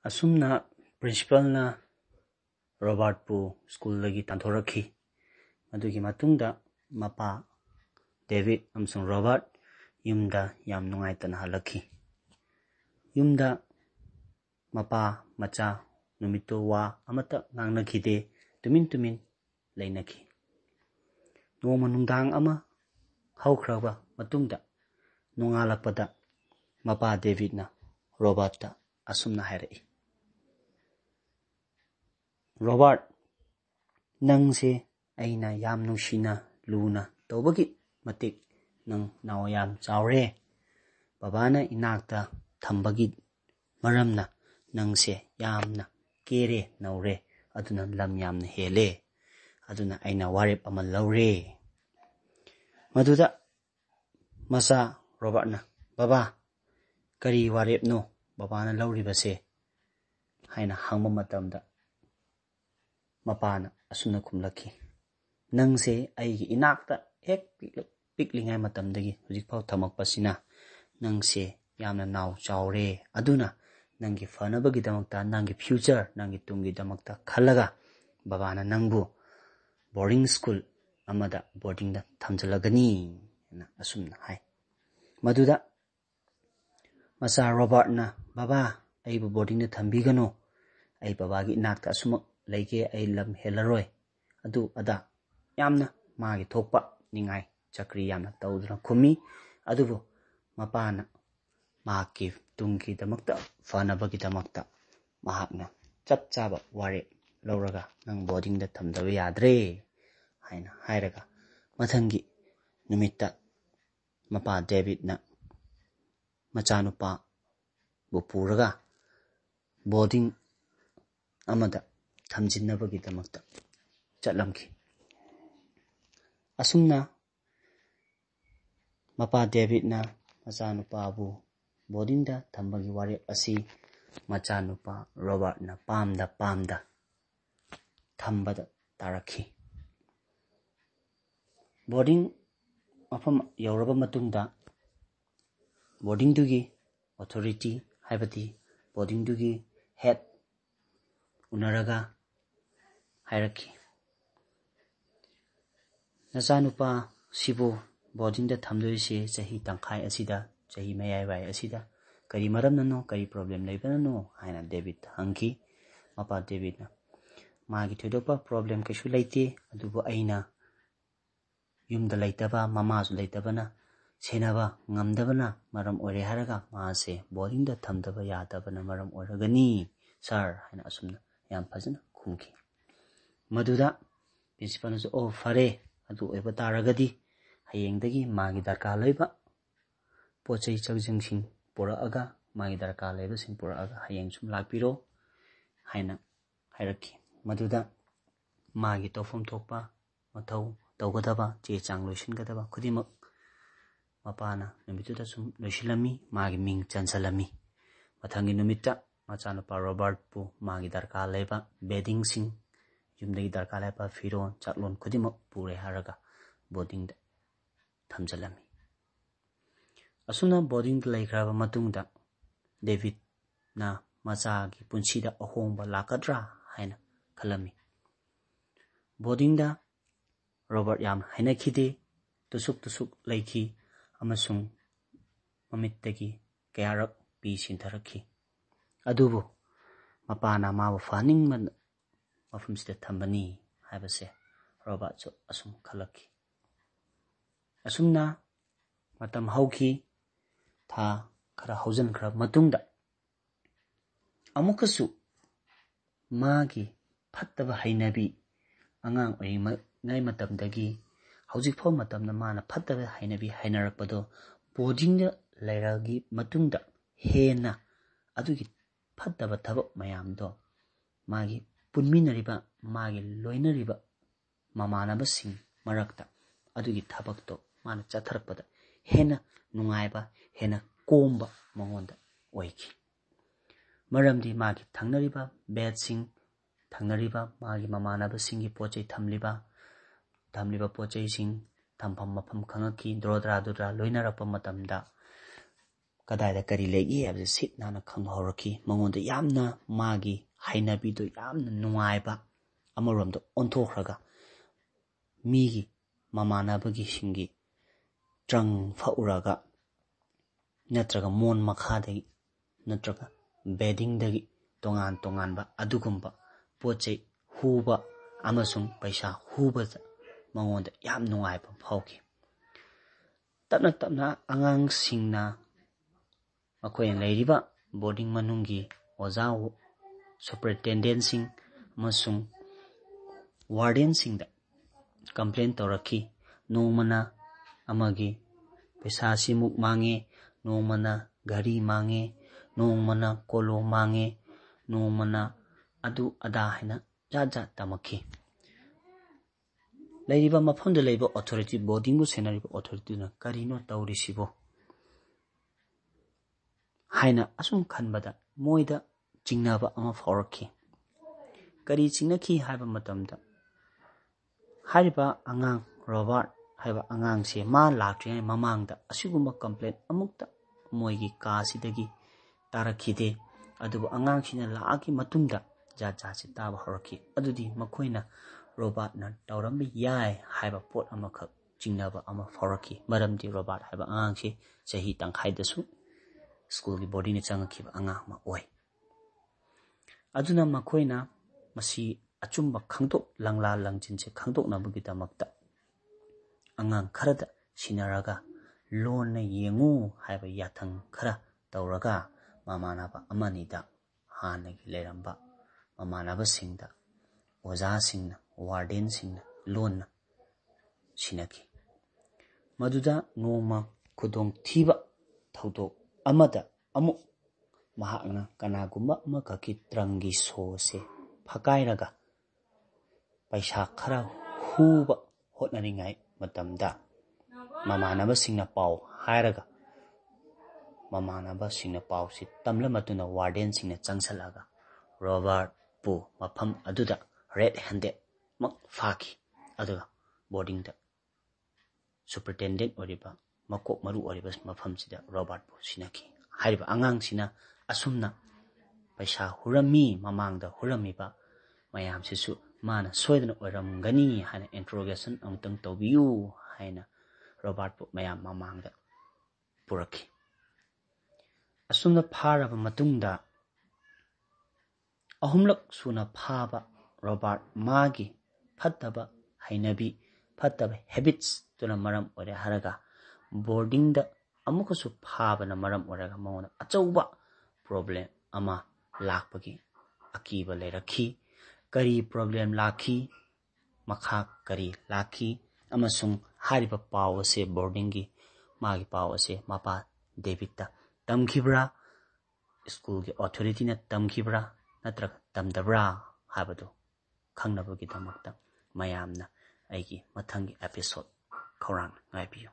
Asumna principalna Robertpu school-dagi tanthoraki. Madugi matungda Mapa David amsung Robert yumda yam nungaitana halaki. Yumda mapa macha numito wa amata ngangnakide tumin lainaki. Noma nungdang ama haukraba matungda nungalakpada Mapa David na Roberta asumna hairai. Robert, nangse aina yam nungshina luna tawbagi matik nang nawayam chawre. Babana inakta thambagi maramna nangse yamna kere naure aduna lam yamna hele. Aduna aina warip ama laure. Maduda masa Robert na, Baba, kari warip no, babana lauri base. Haina hangma matamda. Mapana asuna kumlaki. Nangse aigi inakta ek piklingai matamdagi hujikpau thamakpasina nangse yamna naw chawre aduna nangi fanabagidamagta nangi future nangi tunggidamakta khalaga babana nangbu boarding school amada boardingda thamjalagani na asumna hai. Maduda masa Robert na, Baba aibu boardingda thambigano ai babagi inakta asumak laike ay lam helaroi adu ada yamna magi thokpa ningai chakri yamna tawduna khumi adubu mapana maki tungki damakta fanabagi damakta mahakna chap chaba ware lauraga nang boarding da thamdawa yadre haina hairaga mathangi numitta Mapa David na machanupa bupuraga boarding amada thamjinnabagidamagta chatlamki. Asumna Mapa David na machanupa abu boarding da thambagi warep asi machanupa Robert na pamda thambada tarakhi. Boarding mafam yauraba matungda boarding dugi authority haibati boarding dugi head unaraga hairaki. Nachanupa sibu boarding da thamdoise chahi tangkhai asida chahi mayai bai asida kari maramnano kari problem leibanano haina David hangki. Mapa David na magi thodopa problem kaishu leite adubu aina yumda leitaba mamasu leitabana senaba ngamdabana maram ore haraga maase boarding da thamdaba yadabana maram oragani sir haina asumna yam fazana khumki. Maduda principal nasu o fare adu eba taragadi hayengdagi magi darkar laiba pochai chagjingsing puraaga magi darkar laiba sing puraaga hayeng sum lakpiro haina hairaki. Maduda magi tofum thokpa mathau tawgadaba che chang loisingadaba khudimak mapana numituda sum loisilami magi ming chansalami. Mathangi numita machanupa Robert pu magi darkar laiba bedding sing yumdagi darkar laiba firon chaklon khudimak pure haraga boarding da thamjalami. Asuna boarding da laikhraba matungda David na machagi punsida ahongba lakkhadra haina khalami. Boarding da Robert yam hainakide tusuk laiki amasung mamittagi kayarak pi sintharakhi. Adubu mapana mabu faning man mafumsida thambani haibase Robert so asum khalaki. Asumna matam hauki tha khara haujan khara matungda amukasu magi phattaba hainabi angang oi ngai matamdagi haujik phau matamna mana phattaba hainabi hainarakpado boarding da lairagi matungda hena adugi phattaba thabak mayamdo magi punminariba magi loinariba mamanabasing marakta adugi thabakto mana chatharakpada hena nungaiba hena komba mangonda oiki. Maramdi magi thangnariba bedsing thangnariba magi mamanabasingi pochai thamliba pochai sing thampham mafam khangaki drodra loinarapa matamda ꯀꯗꯥꯏꯗ ꯀꯔꯤ ꯂꯩꯒꯦ ꯍꯥꯏꯕꯁꯦ ꯁꯤꯠ ꯅꯥꯟꯅ ꯈꯪꯕ ꯍꯧꯔꯛꯈꯤ ꯃꯉꯣꯟꯗ ꯌꯥꯝꯅ ꯃꯥꯒꯤ ꯍꯩꯅꯕꯤꯗꯨ ꯌꯥꯝꯅ ꯅꯨꯡꯉꯥꯏꯕ ꯑꯃꯔꯣꯝꯗ ꯑꯣꯟꯊꯣꯛꯈ꯭ꯔꯒ ꯃꯤꯒꯤ ꯃꯃꯥꯟꯅꯕꯒꯤꯁꯤꯡꯒꯤ ꯇ꯭ꯔꯪ ꯐꯛꯎꯔꯒ ꯅꯠꯇ꯭ꯔꯒ ꯃꯣꯟ ꯃꯈꯥꯗꯒꯤ ꯅꯠꯇ꯭ꯔꯒ ꯕꯦꯗꯤꯡꯗꯒꯤ ꯇꯣꯉꯥꯟ ꯇꯣꯉꯥꯟꯕ ꯑꯗꯨꯒꯨꯝꯕ ꯄꯣꯠ ꯆꯩ ꯍꯨꯕ ꯑꯃꯁꯨꯡ ꯄꯩꯁꯥ ꯍꯨꯕꯗ ꯃꯉꯣꯟꯗ ꯌꯥꯝ ꯅꯨꯡꯉꯥꯏꯕ ꯐꯥꯎꯈꯤ ꯇꯞꯅ ꯇꯞꯅ ꯑꯉꯥꯡꯁꯤꯡꯅ ꯃꯈꯣꯏꯅ ꯂꯩꯔꯤꯕ ꯕꯣꯔꯗꯤꯡ ꯃꯅꯨꯡꯒꯤ ꯑꯣꯖꯥ ꯁꯨꯄꯔꯤꯟꯇꯦꯟꯗꯦꯟꯁꯤꯡ ꯑꯃꯁꯨꯡ ꯋꯥꯔꯗꯦꯟꯁꯤꯡꯗ ꯀꯝꯄ꯭ꯂꯦꯟ ꯇꯧꯔꯛꯈꯤ ꯅꯣꯡꯃꯅ ꯑꯃꯒꯤ ꯄꯩꯁꯥ ꯁꯤꯃꯨꯛ ꯃꯥꯡꯉꯦ ꯅꯣꯡꯃꯅ ꯘꯔꯤ ꯃꯥꯡꯉꯦ ꯅꯣꯡꯃꯅ ꯀꯣꯂꯣ ꯃꯥꯡꯉꯦ ꯅꯣꯡꯃꯅ ꯑꯗꯨ ꯑꯗꯥ ꯍꯥꯏꯅ ꯖꯥꯠ ꯖꯥꯠ ꯇꯝꯃꯛꯈꯤ ꯂꯩꯔꯤꯕ ꯃꯐꯝꯗ ꯂꯩꯕ ꯑꯣꯊꯣꯔꯤꯇꯤ ꯕꯣꯔꯗꯤꯡꯕꯨ ꯁꯦꯟꯅꯔꯤꯕ ꯑꯣꯊꯣꯔꯤꯇꯤꯗꯨꯅ ꯀꯔꯤꯅꯣ ꯇꯧꯔꯤꯁꯤꯕꯣ ꯍꯥꯏꯅ ꯑꯁꯨꯝ ꯈꯟꯕꯗ ꯃꯣꯏꯗ ꯆꯤꯡꯅꯕ ꯑꯃ ꯐꯥꯎꯔꯛꯈꯤ ꯀꯔꯤ ꯆꯤꯡꯅꯈꯤ ꯍꯥꯏꯕ ꯃꯇꯝꯗ ꯍꯥꯏꯔꯤꯕ ꯑꯉꯥꯡ ꯔꯣꯕꯥꯔꯠ ꯍꯥꯏꯕ ꯑꯉꯥꯡꯁꯦ ꯃꯥ ꯂꯥꯛꯇ꯭ꯔꯤꯉꯩ ꯃꯃꯥꯡꯗ ꯑꯁꯤꯒꯨꯝꯕ ꯀꯝꯄ꯭ꯂꯦꯟ ꯑꯃꯨꯛꯇ ꯃꯣꯏꯒꯤ ꯀꯥꯁꯤꯗꯒꯤ ꯇꯥꯔꯛꯈꯤꯗꯦ ꯑꯗꯨꯕꯨ ꯑꯉꯥꯡꯁꯤꯅ ꯂꯥꯛꯑꯒꯤ ꯃꯇꯨꯡꯗ ꯖꯥꯠ ꯖꯥꯠꯁꯦ ꯇꯥꯕ ꯍꯧꯔꯛꯈꯤ ꯑꯗꯨꯗꯤ ꯃꯈꯣꯏꯅ ꯔꯣꯕꯥꯔꯠꯅ ꯇꯧꯔꯝꯕ ꯌꯥꯏ ꯍꯥꯏꯕ ꯄꯣꯠ ꯑꯃꯈꯛ ꯆꯤꯡꯅꯕ ꯑꯃ ꯐꯥꯎꯔꯛꯈꯤ ꯃꯔꯝꯗꯤ ꯔꯣꯕꯥꯔꯠ ꯍꯥꯏꯕ ꯑꯉꯥꯡꯁꯤ ꯆꯍꯤ ꯇꯪꯈꯥꯏꯗꯁꯨ ꯁ꯭ꯀꯨꯜꯒꯤ ꯕꯣꯔꯗꯤꯡꯗ ꯆꯪꯉꯛꯈꯤꯕ ꯑꯉꯥꯡ ꯑꯃ ꯑꯣꯏ ꯑꯗꯨꯅ ꯃꯈꯣꯏꯅ ꯃꯁꯤ ꯑꯆꯨꯝꯕ ꯂꯪꯂꯥ ꯂꯪꯆꯤꯟꯁꯦ ꯈꯪꯗꯣꯛꯅꯕꯒꯤꯗꯃꯛꯇ ꯑꯉꯥꯡ ꯈꯔꯗ ꯁꯤꯟꯅꯔꯒ ꯂꯣꯟꯅ ꯌꯦꯡꯉꯨ ꯍꯥꯏꯕ ꯌꯥꯊꯪ ꯈꯔ ꯇꯧꯔꯒ ꯃꯃꯥꯟꯅꯕ ꯑꯃꯅꯤꯗ ꯍꯥꯟꯅꯒꯤ ꯂꯩꯔꯝꯕ ꯃꯃꯥꯟꯅꯕꯁꯤꯡꯗ ꯑꯣꯖꯥꯁꯤꯡꯅ ꯋꯥꯔꯗꯦꯟꯁꯤꯡꯅ ꯂꯣꯟꯅ ꯁꯤꯟꯅꯈꯤ ꯃꯗꯨꯗ ꯅꯣꯡꯃ ꯈꯨꯗꯣꯡꯊꯤꯕ ꯊꯧꯗꯣꯛ ꯑꯃꯗ ꯑꯃꯨꯛ ꯃꯍꯥꯛꯅ ꯀꯅꯥꯒꯨꯝꯕ ꯑꯃꯈꯛꯀꯤ ꯇ꯭ꯔꯪꯒꯤ ꯁꯣꯁꯦ ꯐꯀꯥꯏꯔꯒ ꯄꯩꯁꯥ ꯈꯔ ꯍꯨꯕ ꯍꯣꯠꯅꯔꯤꯉꯩ ꯃꯇꯝꯗ ꯃꯃꯥꯟꯅꯕꯁꯤꯡꯅ ꯄꯥꯎ ꯍꯥꯏꯔꯒ ꯃꯃꯥꯟꯅꯕꯁꯤꯡꯅ ꯄꯥꯎꯁꯤ ꯇꯝꯂ ꯃꯇꯨꯡꯗ ꯋꯥꯔꯗꯦꯟꯁꯤꯡꯅ ꯆꯪꯁꯜꯂꯒ ꯔꯣꯕꯥꯔꯠꯄꯨ ꯃꯐꯝ ꯑꯗꯨꯗ ꯔꯦꯗ ꯍꯦꯟꯗꯦꯠ ꯃꯛ ꯐꯥꯈꯤ ꯑꯗꯨꯒ ꯕꯣꯔꯗꯤꯡꯗ ꯁꯨꯄꯔꯤꯟꯇꯦꯟꯗꯦꯟꯠ ꯑꯣꯏꯔꯤꯕ ꯃꯀꯣꯛ ꯃꯔꯨ ꯑꯣꯏꯔꯤꯕ ꯃꯐꯝꯁꯤꯗ ꯔꯣꯕꯥꯔꯠꯄꯨ ꯁꯤꯟꯅꯈꯤ ꯍꯥꯏꯔꯤꯕ ꯑꯉꯥꯡꯁꯤꯅ ꯑꯁꯨꯝꯅ ꯄꯩꯁꯥ ꯍꯨꯔꯝꯃꯤ ꯃꯃꯥꯡꯗ ꯍꯨꯔꯝꯃꯤꯕ ꯃꯌꯥꯝꯁꯤꯁꯨ ꯃꯥꯅ ꯁꯣꯏꯗꯅ ꯑꯣꯏꯔꯝꯒꯅꯤ ꯍꯥꯏꯅ ꯏꯟꯇ꯭ꯔꯣꯒꯦꯁꯟ ꯑꯃꯨꯛꯇꯪ ꯇꯧꯕꯤꯌꯨ ꯍꯥꯏꯅ ꯔꯣꯕꯥꯔꯠꯄꯨ ꯃꯌꯥꯝ ꯃꯃꯥꯡꯗ ꯄꯨꯔꯛꯈꯤ ꯑꯁꯨꯝꯅ ꯐꯥꯔꯕ ꯃꯇꯨꯡꯗ ꯑꯍꯨꯝꯂꯛ ꯁꯨꯅ ꯐꯥꯕ ꯔꯣꯕꯥꯔꯠ ꯃꯥꯒꯤ ꯐꯠꯇꯕ ꯍꯩꯅꯕꯤ ꯐꯠꯇꯕ ꯍꯦꯕꯤꯠꯁꯇꯨꯅ ꯃꯔꯝ ꯑꯣꯏꯔꯦ ꯍꯥꯏꯔꯒ ꯕꯣꯔꯗꯤꯡꯗ ꯑꯃꯨꯛꯀꯁꯨ ꯐꯥꯕꯅ ꯃꯔꯝ ꯑꯣꯏꯔꯒ ꯃꯉꯣꯟꯗ ꯑꯆꯧꯕ ꯄ꯭ꯔꯣꯕ꯭ꯂꯦꯝ ꯑꯃ ꯂꯥꯛꯄꯒꯤ ꯑꯀꯤꯕ ꯂꯩꯔꯛꯈꯤ ꯀꯔꯤ ꯄ꯭ꯔꯣꯕ꯭ꯂꯦꯝ ꯂꯥꯛꯈꯤ ꯃꯈꯥ ꯀꯔꯤ ꯂꯥꯛꯈꯤ ꯑꯃꯁꯨꯡ ꯍꯥꯏꯔꯤꯕ ꯄꯥꯎ ꯑꯁꯦ ꯕꯣꯔꯗꯤꯡꯒꯤ ꯃꯥꯒꯤ ꯄꯥꯎ ꯑꯁꯦ ꯃꯄꯥ ꯗꯦꯕꯤꯠꯇ ꯇꯝꯈꯤꯕ꯭ꯔꯥ ꯁ꯭ꯀꯨꯜꯒꯤ ꯑꯣꯊꯣꯔꯤꯇꯤꯅ ꯇꯝꯈꯤꯕ꯭ꯔꯥ ꯅꯠꯇ꯭ꯔꯒ ꯇꯝꯗꯕ꯭ꯔꯥ ꯍꯥꯏꯕꯗꯨ ꯈꯪꯅꯕꯒꯤꯗꯃꯛꯇ ꯃꯌꯥꯝꯅ ꯑꯩꯒꯤ ꯃꯊꯪꯒꯤ ꯑꯦꯄꯤꯁꯣꯗ ꯈꯧꯔꯥꯡꯅ ꯉꯥꯏꯕꯤꯌꯨ